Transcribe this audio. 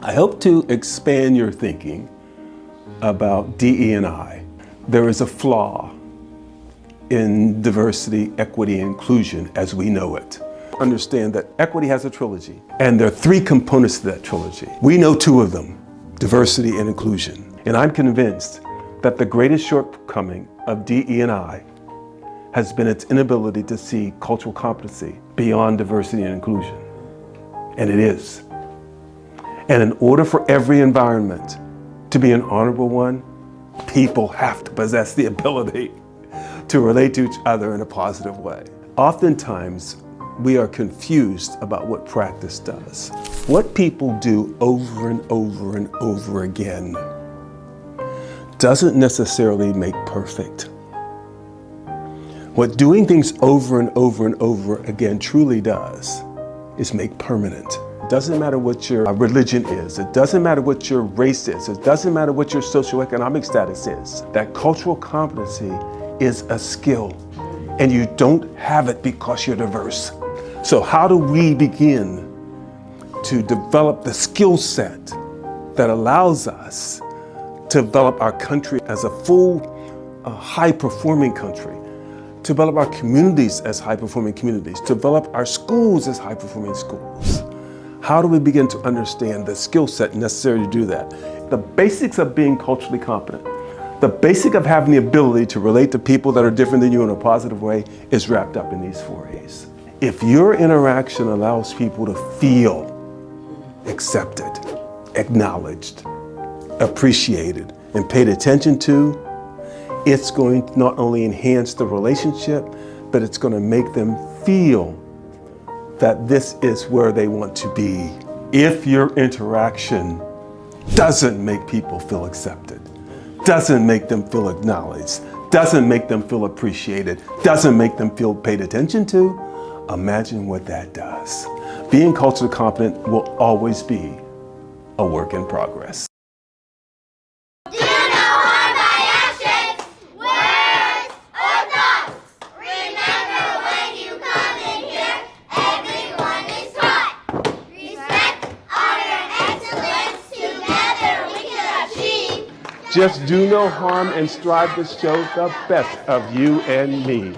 I hope to expand your thinking about DE&I. There is a flaw in diversity, equity, and inclusion as we know it. Understand that equity has a trilogy, and there are three components to that trilogy. We know two of them, diversity and inclusion. And I'm convinced that the greatest shortcoming of DE&I has been its inability to see cultural competency beyond diversity and inclusion. And it is. And in order for every environment to be an honorable one, people have to possess the ability to relate to each other in a positive way. Oftentimes, we are confused about what practice does. What people do over and over and over again doesn't necessarily make perfect. What doing things over and over and over again truly does is make permanent. It doesn't matter what your religion is. It doesn't matter what your race is. It doesn't matter what your socioeconomic status is. That cultural competency is a skill, and you don't have it because you're diverse. So how do we begin to develop the skill set that allows us to develop our country as a full, high-performing country, to develop our communities as high-performing communities, to develop our schools as high-performing schools? How do we begin to understand the skill set necessary to do that? The basics of being culturally competent, the basic of having the ability to relate to people that are different than you in a positive way is wrapped up in these four A's. If your interaction allows people to feel accepted, acknowledged, appreciated, and paid attention to, it's going to not only enhance the relationship, but it's going to make them feel that this is where they want to be. If your interaction doesn't make people feel accepted, doesn't make them feel acknowledged, doesn't make them feel appreciated, doesn't make them feel paid attention to, imagine what that does. Being culturally competent will always be a work in progress. Do no harm by actions, words, or thoughts. Remember when you come in here, everyone is taught. Respect, honor, and excellence, together we can achieve. Just do no harm and strive to show the best of you and me.